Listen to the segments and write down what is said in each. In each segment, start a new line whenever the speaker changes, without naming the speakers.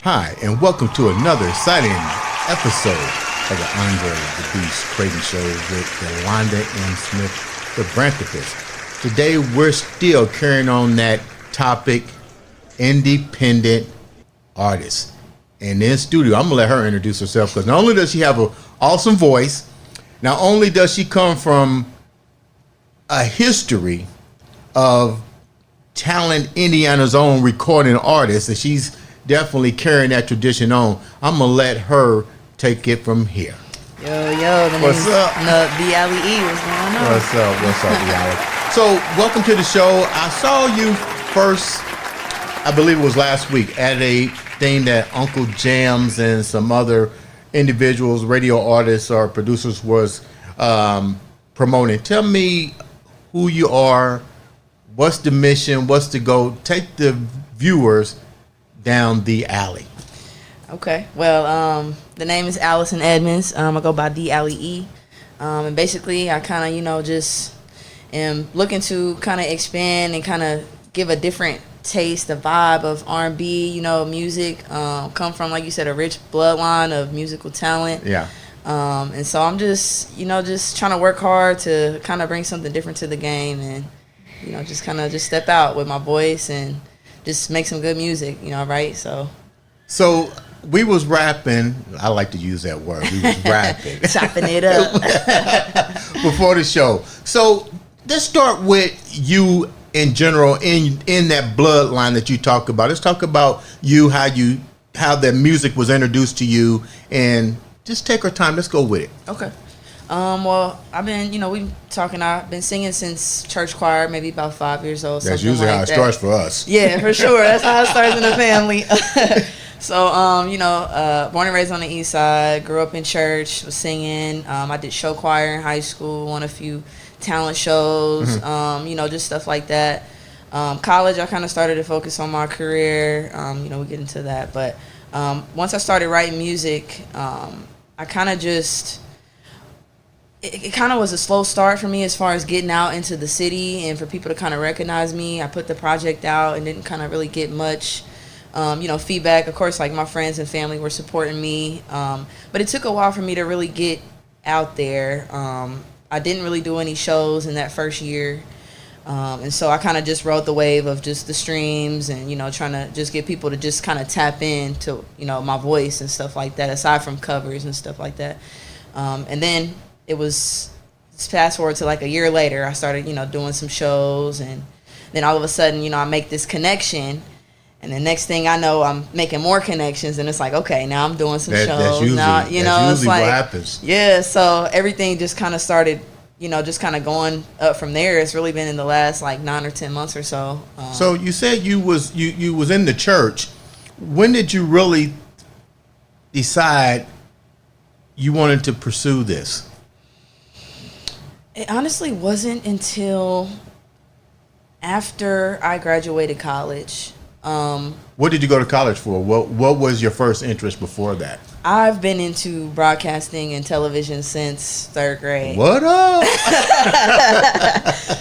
Hi, and welcome to another exciting episode of the Andre The Beast Crayton Show with Yolanda M. Smith, the Branthopist. Today, we're still carrying on that topic, independent artists. And in studio, I'm going to let her introduce herself because not only does she have an awesome voice, not only does she come from a history of talent, Indiana's own recording artist, and she's definitely carrying that tradition on. I'm gonna let her take it from here.
Yo, what's up? The Allie. What's going on?
What's up, Allie? So, welcome to the show. I saw you first, I believe it was last week, at a thing that Uncle Jams and some other individuals, radio artists or producers was promoting. Tell me who you are, what's the mission, what's the goal? Take the viewers down the alley.
Okay. Well, the name is Allyson Edmonds. I go by the Allie. And basically, I kind of, just am looking to kind of expand and kind of give a different taste, the vibe of R&B, music. Come from, like you said, a rich bloodline of musical talent.
Yeah.
And so I'm just, just trying to work hard to kind of bring something different to the game and, just kind of just step out with my voice and just make some good music, right? So we was rapping. I like to use that word. We was rapping. Chopping it up.
Before the show. So let's start with you in general, in that bloodline that you talk about. Let's talk about you, how that music was introduced to you, and just take our time. Let's go with it.
Okay. Well, I've been, I've been singing since church choir, maybe about 5 years old.
That's usually how it starts for us.
Yeah, for sure. That's how it starts in the family. So, born and raised on the east side, grew up in church, was singing. I did show choir in high school, won a few talent shows, just stuff like that. College, I kind of started to focus on my career. We get into that. But once I started writing music, I kind of just... It kind of was a slow start for me as far as getting out into the city and for people to kind of recognize me. I put the project out and didn't kind of really get much, feedback. Of course, like my friends and family were supporting me. But it took a while for me to really get out there. I didn't really do any shows in that first year. And so I kind of just rode the wave of just the streams and, trying to just get people to just kind of tap into, my voice and stuff like that, aside from covers and stuff like that. And then it was fast forward to like a year later, I started, doing some shows, and then all of a sudden, I make this connection, and the next thing I know, I'm making more connections, and it's like, okay, now I'm doing some shows.
That's usually,
now,
that's usually
it's like,
what happens.
Yeah, so everything just kind of started, just kind of going up from there. It's really been in the last like 9 or 10 months or so.
So you said you was in the church. When did you really decide you wanted to pursue this?
It honestly wasn't until after I graduated college.
What did you go to college for? What was your first interest before that?
I've been into broadcasting and television since 3rd grade.
What up?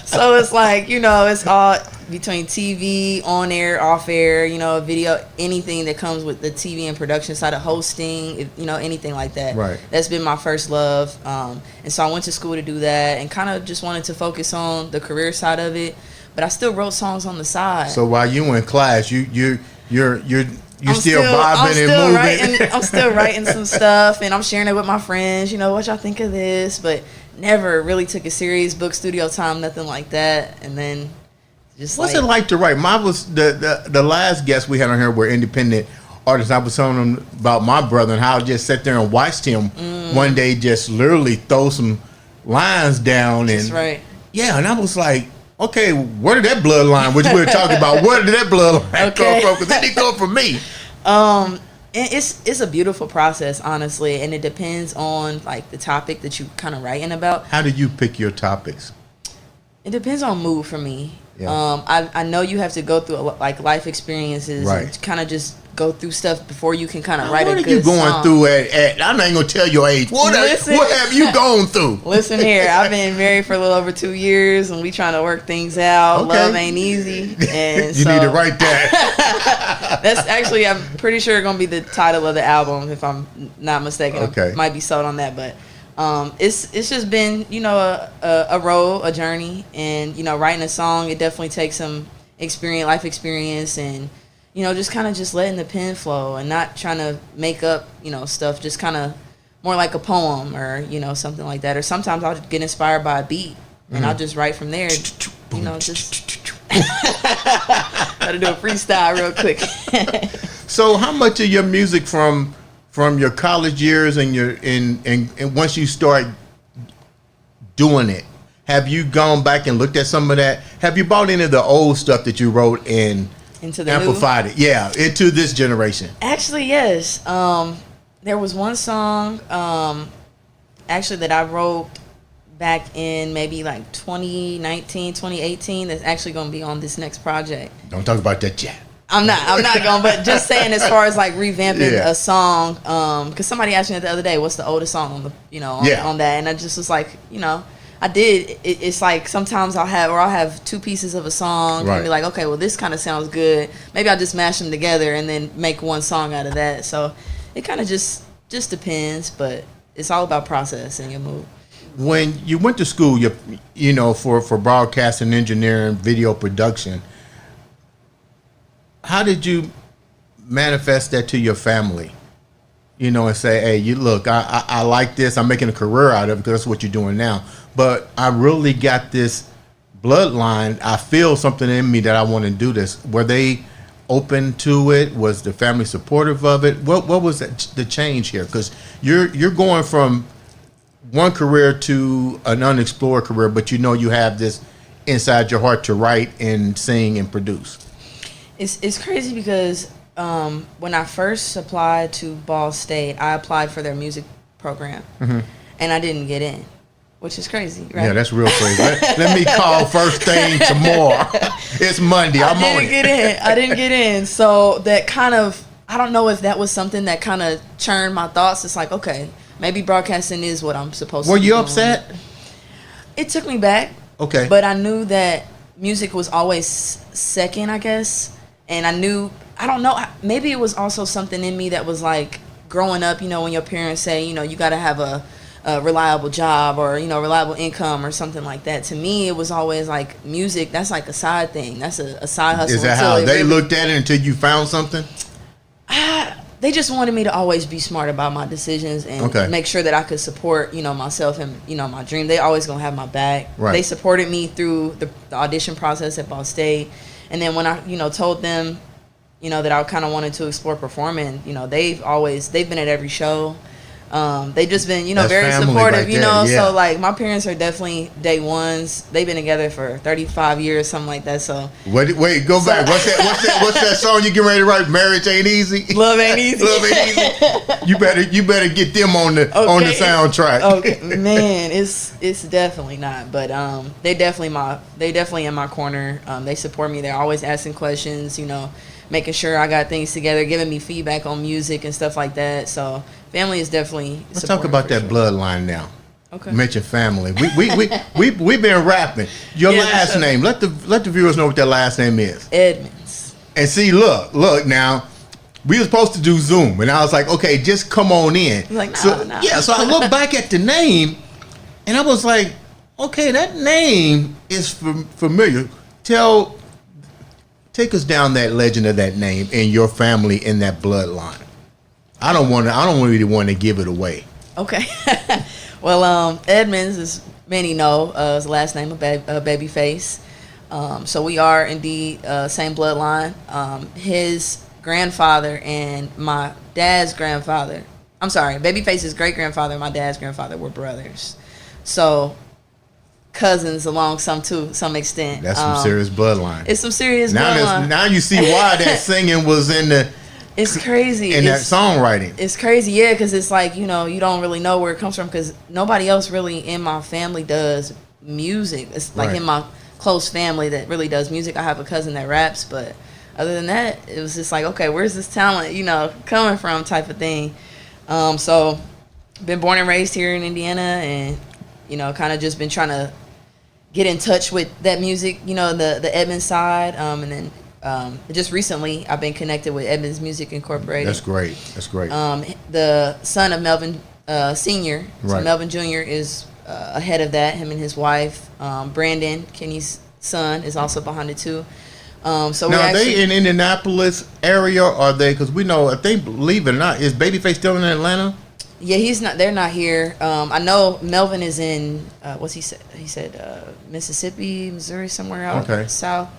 So it's like, it's all between TV, on air, off air, video, anything that comes with the TV and production side of hosting, anything like that.
Right.
That's been my first love. And so I went to school to do that and kind of just wanted to focus on the career side of it. But I still wrote songs on the side.
So while you in class, you're still bobbing and moving.
I'm still writing some stuff, and I'm sharing it with my friends. What y'all think of this? But never really took it serious. Book studio time, nothing like that. And then just
what's it like to write? Mine was the last guest we had on here were independent artists. I was telling them about my brother and how I just sat there and watched him one day just literally throw some lines down.
That's right.
Yeah, and I was like, okay, where did that bloodline, which we were talking about, where did that bloodline come from? Because it didn't come from me.
It's a beautiful process, honestly, and it depends on like the topic that you kind of writing about.
How do you pick your topics?
It depends on mood for me.
Yeah.
I know you have to go through like life experiences
right.
and kind of just go through stuff before you can kind of write a good
song. What are you going
song.
through at I'm not going to tell your age. What have you gone through?
Listen here, I've been married for a little over 2 years, and we trying to work things out. Okay. Love ain't easy. And
you need to write that.
That's actually, I'm pretty sure going to be the title of the album, if I'm not mistaken.
Okay.
I might be sold on that, but it's just been, you know, a road, a journey, and, you know, writing a song, it definitely takes some life experience, and, you know, just kind of just letting the pen flow and not trying to make up, you know, stuff, just kind of more like a poem or, you know, something like that. Or sometimes I'll get inspired by a beat and I'll just write from there, you know, just gotta do a freestyle real quick.
So how much of your music from your college years and and once you start doing it, have you gone back and looked at some of that? Have you brought any of the old stuff that you wrote and
into the
amplified it? Yeah, into this generation.
Actually, yes. There was one song actually that I wrote back in maybe like 2019, 2018 that's actually going to be on this next project.
Don't talk about that yet.
I'm not going, but just saying as far as like revamping a song, because somebody asked me the other day, what's the oldest song on the, you know, on that, and I just was like, you know, I did. It's like sometimes I'll have two pieces of a song and be like, okay, well this kind of sounds good. Maybe I'll just mash them together and then make one song out of that. So it kind of just depends, but it's all about process and your mood.
When you went to school, you know, for broadcasting, engineering, video production, how did you manifest that to your family? You know, and say, hey, you look, I like this. I'm making a career out of it because that's what you're doing now. But I really got this bloodline. I feel something in me that I want to do this. Were they open to it? Was the family supportive of it? What was the change here? Because you're going from one career to an unexplored career, but you know you have this inside your heart to write and sing and produce.
It's crazy because when I first applied to Ball State, I applied for their music program, and I didn't get in, which is crazy, right?
Yeah, that's real crazy. Let me call first thing tomorrow. It's Monday. I'm on it.
I didn't get in. So that kind of, I don't know if that was something that kind of churned my thoughts. It's like, okay, maybe broadcasting is what I'm supposed to do.
Were you upset?
It took me back.
Okay.
But I knew that music was always second, I guess. And I knew, I don't know, maybe it was also something in me that was like growing up, you know, when your parents say, you know, you got to have a reliable job or, you know, reliable income or something like that. To me, it was always like music, that's like a side thing. That's a side hustle.
Is that how they looked at it until you found something?
They just wanted me to always be smart about my decisions and make sure that I could support, you know, myself and, you know, my dream. They always going to have my back. Right. They supported me through the audition process at Ball State. And then when I, you know, told them, you know, that I kind of wanted to explore performing, you know, they've been at every show. They just been, you know, very supportive, right, you know. Yeah. So like my parents are definitely day ones. They've been together for 35 years, something like that. So
wait, go back. What's that song you get ready to write? Marriage ain't easy.
Love ain't easy.
Love ain't easy. You better get them on the soundtrack.
Okay, man, it's definitely not. But they definitely in my corner. They support me. They're always asking questions, you know, making sure I got things together, giving me feedback on music and stuff like that. So family is definitely.
Let's talk about that bloodline now.
Okay.
You mentioned family. We've been rapping. Your last name. Let the viewers know what that last name is.
Edmonds.
And see, look now. We were supposed to do Zoom, and I was like, okay, just come on in.
Like, no,
so I looked back at the name, and I was like, okay, that name is familiar. Take us down that legend of that name and your family in that bloodline. I don't really want to give it away. Okay.
Well, Edmonds, as many know, his last name of Babyface. So we are indeed same bloodline. His grandfather and my dad's grandfather, I'm sorry, Babyface's great grandfather and my dad's grandfather were brothers. So cousins along some extent.
That's some serious bloodline.
It's some serious bloodline.
Now you see why that singing was in the.
It's crazy.
And that songwriting.
It's crazy, yeah, because it's like, you know, you don't really know where it comes from because nobody else really in my family does music. It's like in my close family that really does music. I have a cousin that raps, but other than that, it was just like, okay, where's this talent, coming from type of thing. So been born and raised here in Indiana, and, kind of just been trying to get in touch with that music, the Edmonds side. And then just recently I've been connected with Edmonds Music Incorporated.
That's great.
The son of Melvin Sr., so
Right.
Melvin Jr. is ahead of that, him and his wife. Brandon, Kenny's son, is also behind it too. So
Now,
are
they in Indianapolis area, or are they? Because we know, if they believe it or not, is Babyface still in Atlanta?
Yeah, he's not. They're not here. I know Melvin is in. What's he said? He said Mississippi, Missouri, somewhere out south.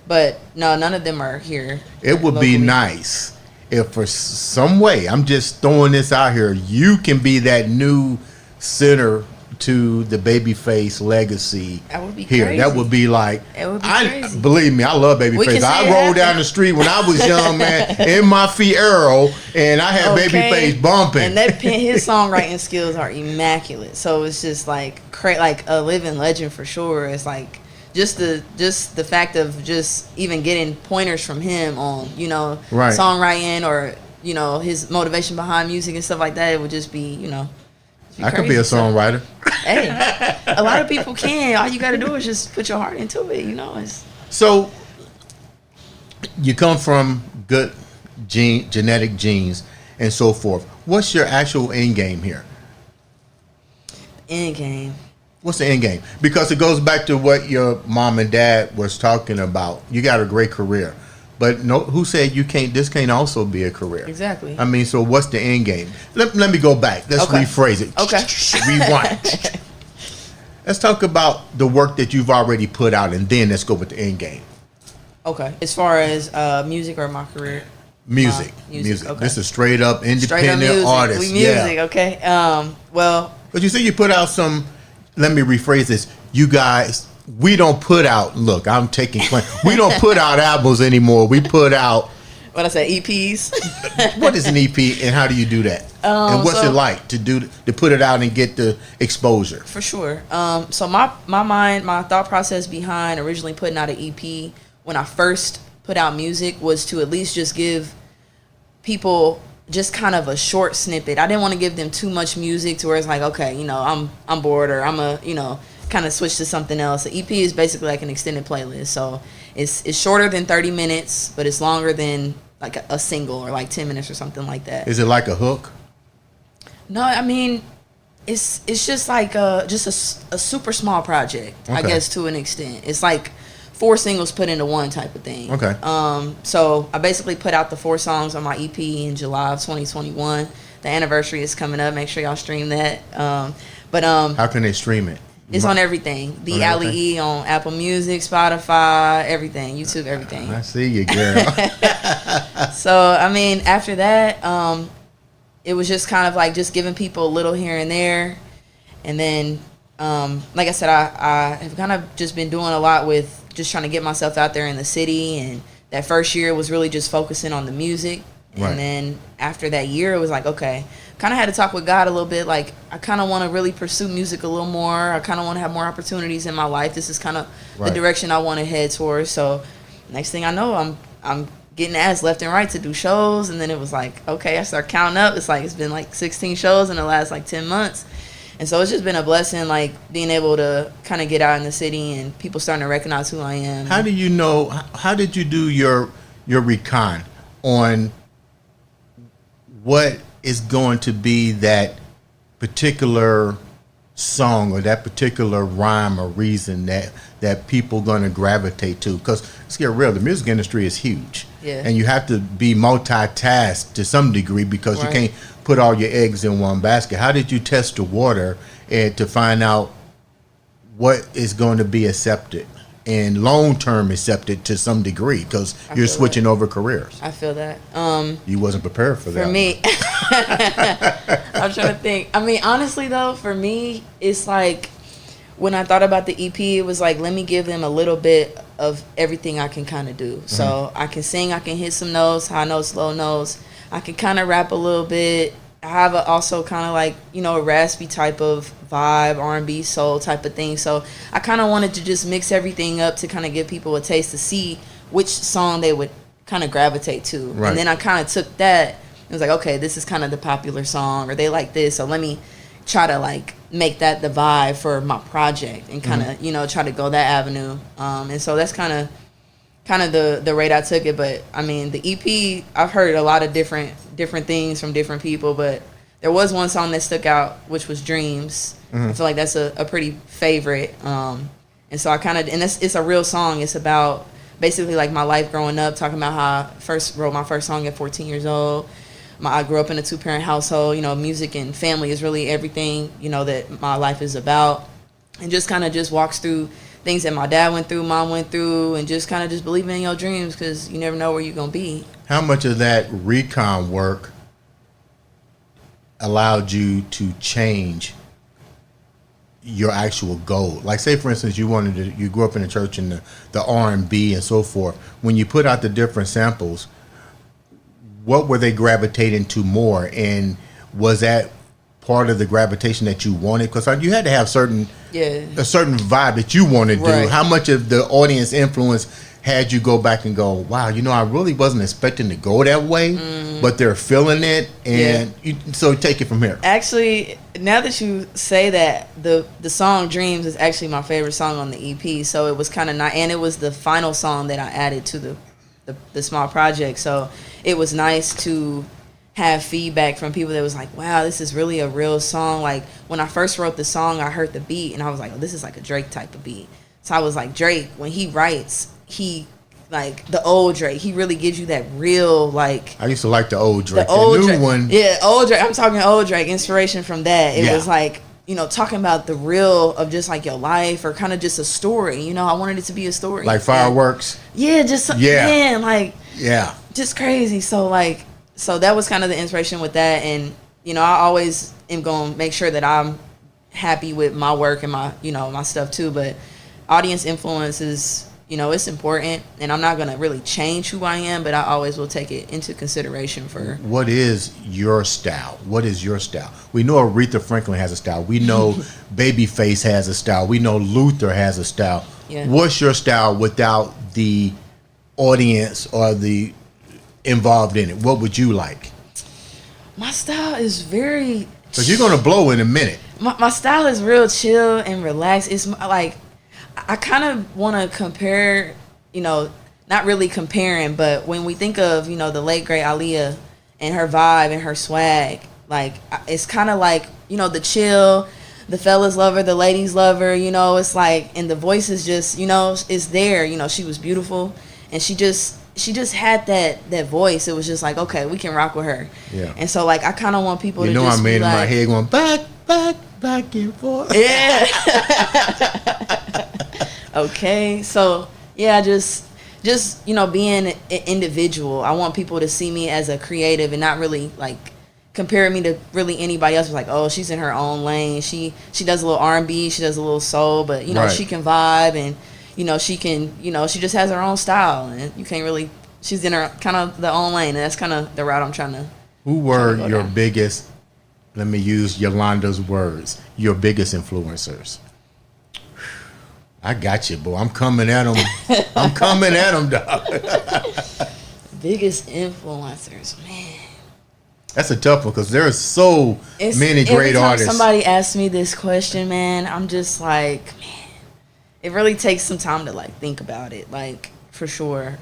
But no, none of them are here.
It would
locally.
be nice if, for some way, I'm just throwing this out here, you can be that new center to the Babyface legacy.
That would be
here.
crazy.
That would be like,
it would be crazy.
Believe me, I love Babyface. I rolled down the street when I was young, man, in my Fiero, and I had Babyface bumping.
And his songwriting skills are immaculate. So it's just like a living legend for sure. It's like just the fact of just even getting pointers from him on songwriting or his motivation behind music and stuff like that. It would just be
I could be a songwriter.
Hey, a lot of people can. All you got to do is just put your heart into it.
So you come from good genetic genes and so forth. What's your actual end game here?
End game.
What's the end game? Because it goes back to what your mom and dad was talking about. You got a great career. But who said you can't? This can't also be a career.
Exactly.
I mean, so what's the end game? Let me go back. Let's rephrase it.
Okay.
Rewind. Let's talk about the work that you've already put out, and then let's go with the end game.
Okay. As far as music or my career?
Music.
Okay.
This is straight up independent artist.
We music. Okay. Well.
But you say you put out some. Let me rephrase this. You guys. We don't put out. Look, I'm taking claim. We don't put out albums anymore. We put out.
What I say, EPs.
What is an EP, and how do you do that? And what's it like to put it out and get the exposure?
For sure. So my thought process behind originally putting out an EP when I first put out music was to at least just give people just kind of a short snippet. I didn't want to give them too much music to where it's like, okay, I'm bored, or I'm kind of switch to something else. The EP is basically like an extended playlist, so it's shorter than 30 minutes, but it's longer than like a single, or like 10 minutes or something like that.
Is it like a hook?
No, I mean it's just like just a super small project, I guess, to an extent. It's like 4 singles put into one type of thing.
Okay.
So I basically put out the 4 songs on my EP in July of 2021. The anniversary is coming up. Make sure y'all stream that.
How can they stream it?
It's on everything. The Ally E on Apple Music, Spotify, everything, YouTube, everything.
I see you, girl.
So, I mean, after that, it was just kind of like just giving people a little here and there. And then, like I said, I have kind of just been doing a lot with just trying to get myself out there in the city. And that first year was really just focusing on the music.
Right.
And then after that year, it was like, okay, kind of had to talk with God a little bit. Like, I kind of want to really pursue music a little more. I kind of want to have more opportunities in my life. This is kind of the direction I want to head towards. So next thing I know, I'm getting asked left and right to do shows. And then it was like, okay, I start counting up. It's been like 16 shows in the last like 10 months. And so it's just been a blessing, like being able to kind of get out in the city and people starting to recognize who I am.
How do you know, how did you do your recon on what is going to be that particular song or that particular rhyme or reason that people going to gravitate to? Because let's get real, the music industry is huge.
Yeah.
And you have to be multitasked to some degree because you can't put all your eggs in one basket. How did you test the water and to find out what is going to be accepted and long-term accepted to some degree, because you're switching over careers?
I feel that.
You wasn't prepared for that.
For me, I'm trying to think. I mean, honestly, though, for me, it's like when I thought about the EP, it was like, let me give them a little bit of everything I can kind of do. So I can sing, I can hit some notes, high notes, low notes. I can kind of rap a little bit. I have also kind of like, a raspy type of vibe, R&B, soul type of thing. So I kind of wanted to just mix everything up to kind of give people a taste to see which song they would kind of gravitate to.
Right.
And then I kind of took that. It was like, okay, this is kind of the popular song, or they like this, so let me try to like make that the vibe for my project and kind of try to go that avenue. And so that's kind of the rate I took it. But I mean, the EP, I've heard a lot of different things from different people, but there was one song that stuck out, which was Dreams. I feel like that's a pretty favorite. And so I kind of, and it's a real song. It's about basically like my life growing up, talking about how I first wrote my first song at 14 years old. I grew up in a 2-parent household. Music and family is really everything, that my life is about. And just kind of just walks through things that my dad went through, mom went through, and just kind of just believing in your dreams, because you never know where you're going to be.
How much of that recon work allowed you to change your actual goal? Like, say for instance, you grew up in the church and the R&B and so forth. When you put out the different samples, what were they gravitating to more, and was that part of the gravitation that you wanted? Because you had to have a certain vibe that you wanted to do.
Right.
How much of the audience influence had you go back and go, wow, I really wasn't expecting to go that way, but they're feeling it, and so take it from here.
Actually, now that you say that, the song Dreams is actually my favorite song on the EP, so it was kind of nice, and it was the final song that I added to the small project, so it was nice to have feedback from people that was like, wow, this is really a real song. Like, when I first wrote the song, I heard the beat, and I was like, oh, this is like a Drake type of beat. So I was like, Drake, when he writes, he, like, the old Drake, he really gives you that real, like...
I used to like the old Drake.
The
new
Drake,
one...
Yeah, old Drake. I'm talking old Drake. Inspiration from that. It was like, talking about the real of just, like, your life, or kind of just a story. I wanted it to be a story.
Like fireworks?
Yeah, just... Yeah. Man, like...
Yeah.
Just crazy. So, like... So that was kind of the inspiration with that. And, I always am going to make sure that I'm happy with my work and my, my stuff too. But audience influence is, it's important. And I'm not going to really change who I am, but I always will take it into consideration for... What
is your style? What is your style? We know Aretha Franklin has a style. We know Babyface has a style. We know Luther has a style.
Yeah.
What's your style without the audience or the involved in it? What would you like?
My style is very...
Because you're going to blow in a minute.
My style is real chill and relaxed. It's like, I kind of want to compare, not really comparing, but when we think of, the late great Aaliyah and her vibe and her swag, like, it's kind of like, the chill, the fellas love her, the ladies love her, it's like, and the voice is just, it's there. She was beautiful, and she just had that voice. It was just like, okay, we can rock with her. Yeah. And so, like, I kind of want people to just
I made
be
in
like,
my head going back and forth.
Yeah. Okay. So, yeah, just being an individual. I want people to see me as a creative and not really, like, comparing me to really anybody else. Like, oh, she's in her own lane. She does a little R&B. She does a little soul. But,
right.
She can vibe, and she can, she just has her own style, and you can't really, she's in her kind of the own lane, and that's kind of the route I'm trying to.
Who were your biggest, let me use Yolanda's words, your biggest influencers? I got you, boy. I'm coming at them. I'm coming at them, dog.
Biggest influencers, man.
That's a tough one, because there are so many great artists.
Somebody asks me this question, man, I'm just like, man. It really takes some time to, like, think about it, like, for sure.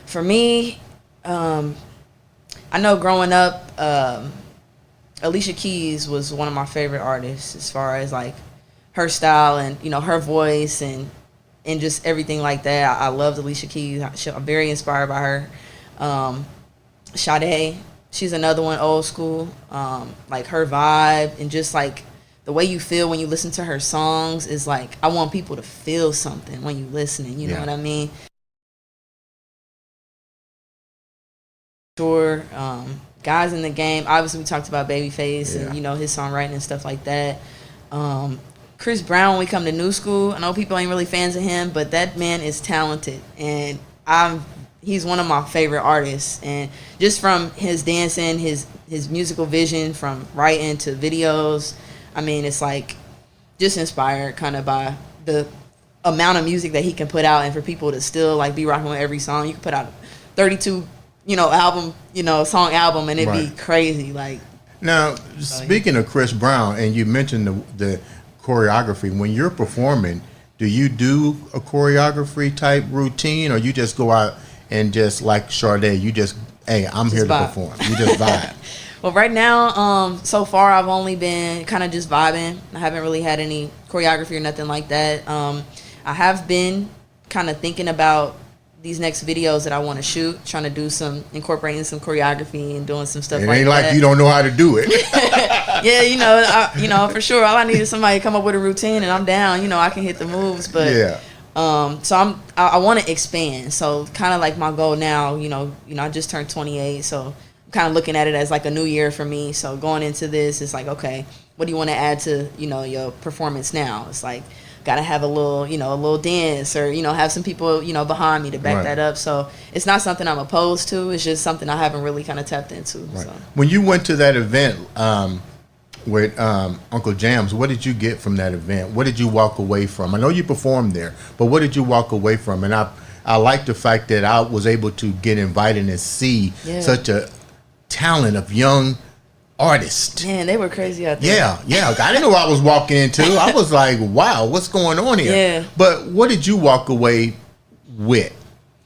For me, I know growing up, Alicia Keys was one of my favorite artists as far as, like, her style and, her voice and just everything like that. I loved Alicia Keys. I'm very inspired by her. Sade, she's another one, old school. Like, her vibe and just, like, the way you feel when you listen to her songs is like, I want people to feel something when you listening. You know what I mean? Sure. Guys in the game. Obviously, we talked about Babyface and his songwriting and stuff like that. Chris Brown. When we come to new school, I know people ain't really fans of him, but that man is talented, and he's one of my favorite artists. And just from his dancing, his musical vision, from writing to videos. I mean, it's like just inspired kind of by the amount of music that he can put out, and for people to still like be rocking with every song. You can put out 32, album, song album, and it'd be crazy. Like,
now, speaking of Chris Brown, and you mentioned the choreography, when you're performing, do you do a choreography type routine, or you just go out and just like Sade, you just, hey, I'm here to perform. You just vibe.
Well, right now, so far I've only been kind of just vibing. I haven't really had any choreography or nothing like that. I have been kind of thinking about these next videos that I want to shoot, trying to do incorporating some choreography and doing some stuff like that. It ain't like
you don't know how to do it.
Yeah, for sure. All I need is somebody to come up with a routine, and I'm down. I can hit the moves, but so I want to expand. So kind of like my goal now, I just turned 28, so I'm kind of looking at it as like a new year for me. So going into this, it's like, okay, what do you want to add to your performance now? It's like, gotta have a little dance, or have some people behind me to back that up. So it's not something I'm opposed to. It's just something I haven't really kind of tapped into. Right. So.
When you went to that event with Uncle Jams, what did you get from that event? What did you walk away from? I know you performed there, but what did you walk away from? And I like the fact that I was able to get invited and see such a talent of young artist.
Man, they were crazy out there.
Yeah. I didn't know what I was walking into. I was like, wow, what's going on here?
Yeah.
But what did you walk away with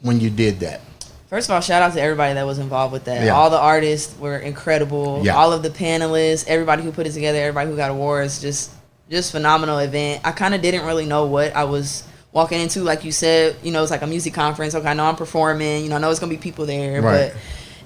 when you did that?
First of all, shout out to everybody that was involved with that.
Yeah.
All the artists were incredible.
Yeah.
All of the panelists, everybody who put it together, everybody who got awards, just phenomenal event. I kind of didn't really know what I was walking into. Like you said, it's like a music conference. Okay, I know I'm performing. I know it's going to be people there.
Right.
But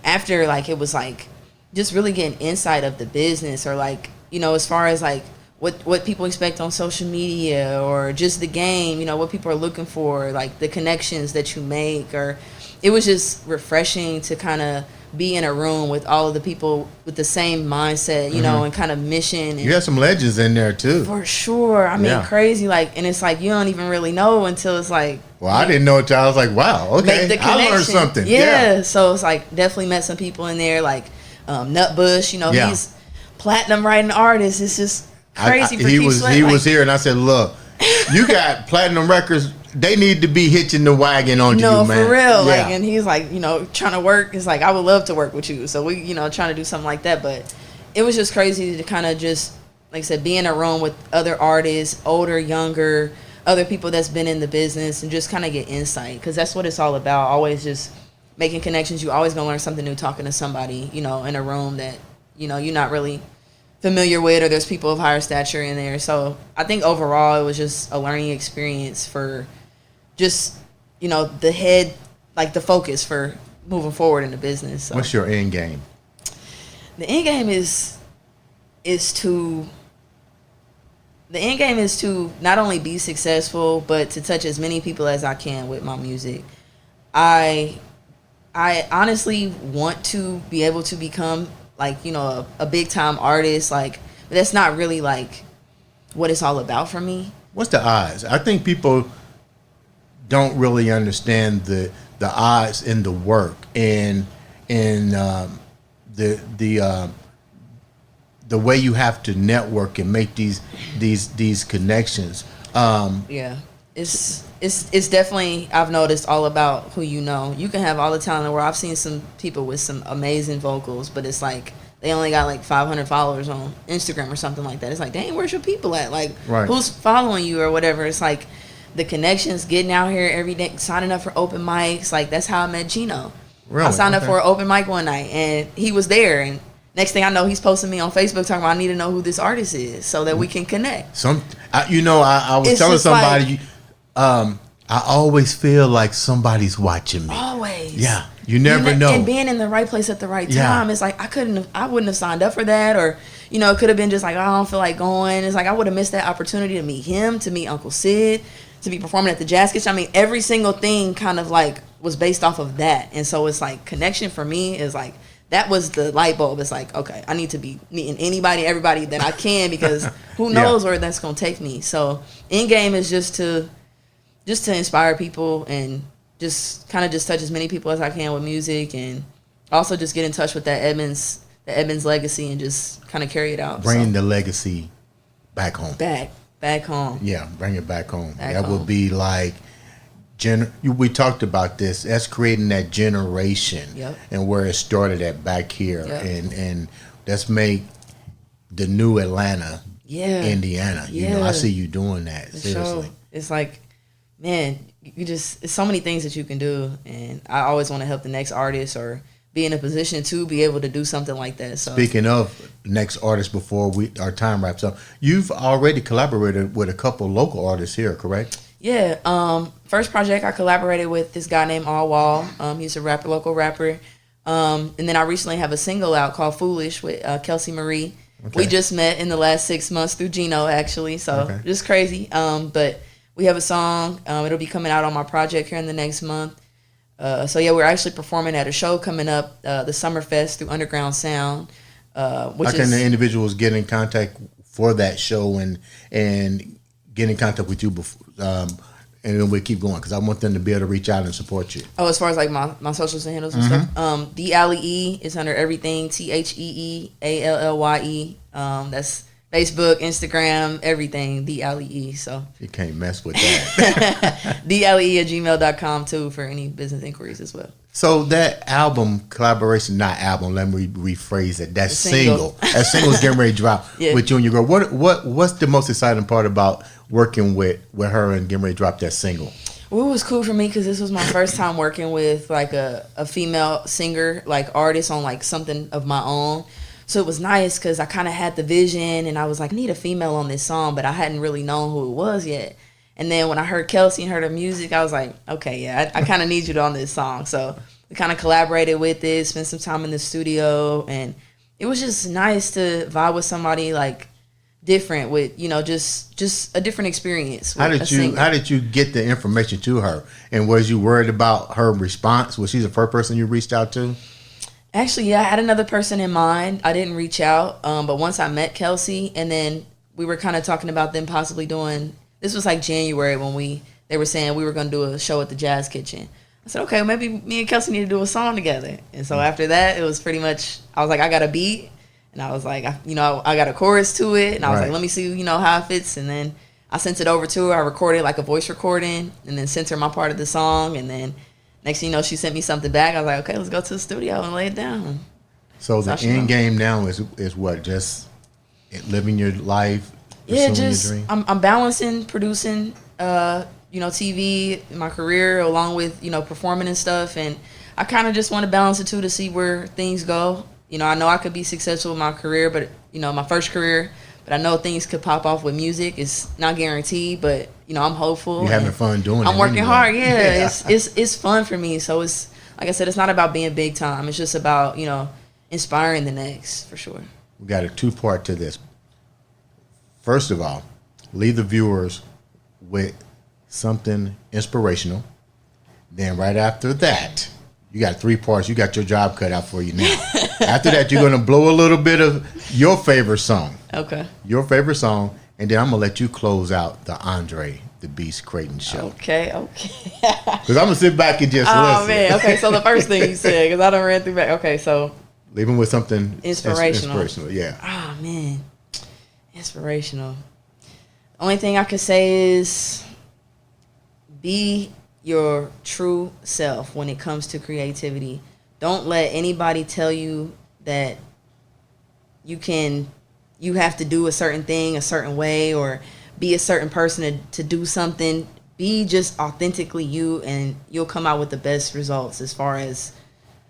after, like, it was like just really getting insight of the business, or like, as far as like what people expect on social media, or just the game, what people are looking for, like the connections that you make. Or it was just refreshing to kind of be in a room with all of the people with the same mindset, and kind of mission. And
you had some legends in there too.
For sure. I mean, crazy. Like, and it's like, you don't even really know until it's like,
well, I didn't know until I was like, wow, okay, I learned something.
Yeah. So it's like, definitely met some people in there, like Nutbush, he's platinum writing artist. It's just crazy.
He was here, and I said, look, you got platinum records. They need to be hitching the wagon onto you, man.
No, for real. Like, and he's like, trying to work. It's like, I would love to work with you. So we, trying to do something like that. But it was just crazy to kind of just, like I said, be in a room with other artists, older, younger, other people that's been in the business, and just kind of get insight, because that's what it's all about. Always just making connections. You always gonna learn something new talking to somebody, in a room that you're not really familiar with, or there's people of higher stature in there. So I think overall it was just a learning experience for just the head, like the focus for moving forward in the business. So.
What's your end game?
The end game is to not only be successful, but to touch as many people as I can with my music. I honestly want to be able to become like, a big time artist, like, but that's not really like what it's all about for me.
What's the odds? I think people don't really understand the odds in the work and the way you have to network and make these connections. It's
definitely, I've noticed, all about who you know. You can have all the talent in the world. I've seen some people with some amazing vocals, but it's like they only got like 500 followers on Instagram or something like that. It's like, dang, where's your people at? Like, who's following you or whatever? It's like the connections, getting out here every day, signing up for open mics. Like, that's how I met Gino.
Really?
I signed up for an open mic one night, and he was there, and next thing I know, he's posting me on Facebook talking about, I need to know who this artist is so that we can connect.
I was telling somebody, like, I always feel like somebody's watching me.
Always.
Yeah. You never know.
And being in the right place at the right time. It's like, I wouldn't have signed up for that, or, it could have been just like, I don't feel like going. It's like, I would have missed that opportunity to meet him, to meet Uncle Sid, to be performing at the Jazz Kitchen. I mean, every single thing kind of like was based off of that. And so it's like, connection for me is like, that was the light bulb. It's like, okay, I need to be meeting everybody that I can, because who knows where that's going to take me. So end game is just to inspire people and just kind of just touch as many people as I can with music, and also just get in touch with that Edmonds legacy and just kind of carry it out.
Bring the legacy back home.
back home.
Yeah, bring it back home.
Back
that
home.
would be like, we talked about this. That's creating that generation,
Yep.
and where it started at back here,
Yep.
and let's make the new Atlanta,
Yeah.
Indiana. You know, I see you doing that.
For
Seriously.
sure. It's like, man, it's so many things that you can do, and I always want to help the next artist or be in a position to be able to do something like that. So
Speaking of next artist, before our time wraps up, you've already collaborated with a couple local artists here, correct?
yeah, first project I collaborated with this guy named All Wall. He's a rapper, local rapper. And then I recently have a single out called Foolish with Kelsey Marie.
Okay.
We just met in the last 6 months through Gino, actually. So
Okay.
just crazy. But we have a song. It'll be coming out on my project here in the next month. So yeah, we're actually performing at a show coming up, the Summerfest through Underground Sound.
How can the individuals get in contact for that show and get in contact with you before, and then we keep going, because I want them to be able to reach out and support you.
Oh, as far as like my socials and handles and stuff, The Alley is under everything. TheeAllye. That's Facebook, Instagram, everything. The Alley. So
You can't mess with that.
thealley@gmail.com too for any business inquiries as well.
So that album collaboration, not album, let me rephrase it. That
single.
that single's getting ready to drop
Yeah.
with you and your girl. What's the most exciting part about working with her and getting ready to drop that single?
Well, it was cool for me because this was my first time working with like a female singer, like artist on like something of my own. So it was nice because I kind of had the vision and I was like, I need a female on this song, but I hadn't really known who it was yet. And then when I heard Kelsey and heard her music, I was like, okay, yeah, I kind of need you on this song. So we kind of collaborated with it, spent some time in the studio, and it was just nice to vibe with somebody like different with, you know, just a different experience.
How did you get the information to her? And was you worried about her response? Was she the first person you reached out to?
Actually, yeah, I had another person in mind. I didn't reach out, but once I met Kelsey, and then we were kind of talking about them possibly doing. This was like January when they were saying we were going to do a show at the Jazz Kitchen. I said, okay, maybe me and Kelsey need to do a song together. And so after that, it was pretty much, I was like, I got a beat, and I was like, I got a chorus to it, and I was like, let me see, how it fits. And then I sent it over to her. I recorded like a voice recording, and then sent her my part of the song, and then next thing you know, she sent me something back. I was like, okay, let's go to the studio and lay it down.
So the end game now is what? Just living your life, pursuing your dream?
I'm balancing producing, TV, my career, along with, performing and stuff. And I kind of just want to balance the two to see where things go. I know I could be successful with my career, but, my first career. But I know things could pop off with music. It's not guaranteed, but, I'm hopeful.
You're having fun doing it.
I'm working
anyway.
hard, yeah. It's fun for me. So it's, like I said, it's not about being big time. It's just about, inspiring the next, for sure.
We got a two-part to this. First of all, leave the viewers with something inspirational. Then right after that, you got 3 parts. You got your job cut out for you now. After that, you're going to blow a little bit of your favorite song.
Okay.
Your favorite song. And then I'm going to let you close out the Andre The Beast Crayton show.
Okay.
Because I'm going to sit back and just listen.
Oh, man. Okay, so the first thing you said, because I done ran through back. Okay, so.
Leave them with something
inspirational.
Yeah.
Oh, man. Inspirational. The only thing I could say is be your true self when it comes to creativity. Don't let anybody tell you that you have to do a certain thing a certain way or be a certain person to do something. Be just authentically you, and you'll come out with the best results as far as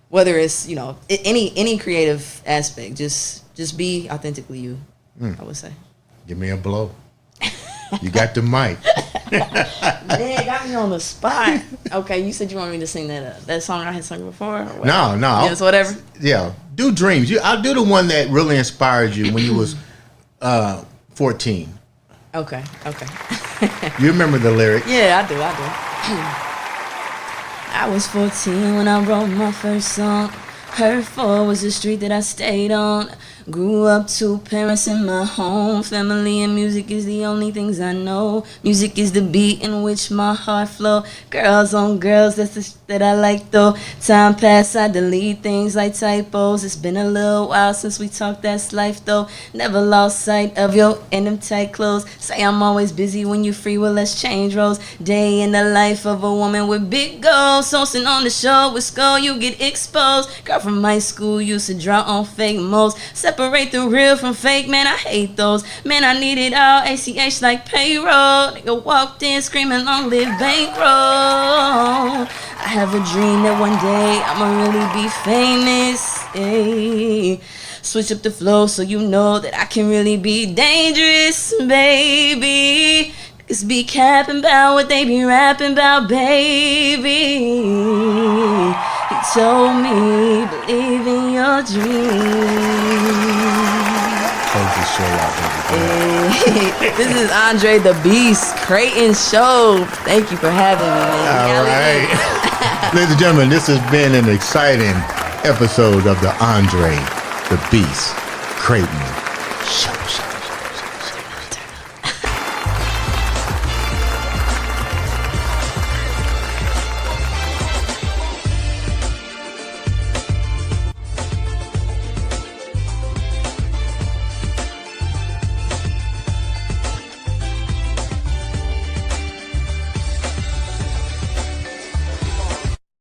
whether it's, any creative aspect. Just be authentically you, I would say.
Give me a blow. You got the mic.
Man, got me on the spot. Okay, you said you wanted me to sing that song I had sung before?
No.
Yes, whatever.
Yeah. Do Dreams. I'll do the one that really inspired you when you was 14.
Okay.
You remember the lyric?
Yeah, I do. I was 14 when I wrote my first song. Hereford was the street that I stayed on. Grew up, 2 parents in my home. Family and music is the only things I know. Music is the beat in which my heart flow. Girls on girls, that's the that I like though. Time pass, I delete things like typos. It's been a little while since we talked, that's life though. Never lost sight of you in them tight clothes. Say I'm always busy when you free, well let's change roles. Day in the life of a woman with big goals. Hosting on the show with Skull, you get exposed. Girl from high school used to draw on fake moles. Separate the real from fake, man, I hate those. Man, I need it all, ACH like payroll. Nigga walked in screaming long live bankroll. I have a dream that one day I'ma really be famous, ayy. Switch up the flow so you know that I can really be dangerous, baby. Niggas be capping about what they be rapping about, baby. He told me, believe in your dreams.
Close the show out, baby.
Hey, this is Andre The Beast Crayton show. Thank you for having me, man.
All right. Ladies and gentlemen, this has been an exciting episode of the Andre The Beast Crayton show.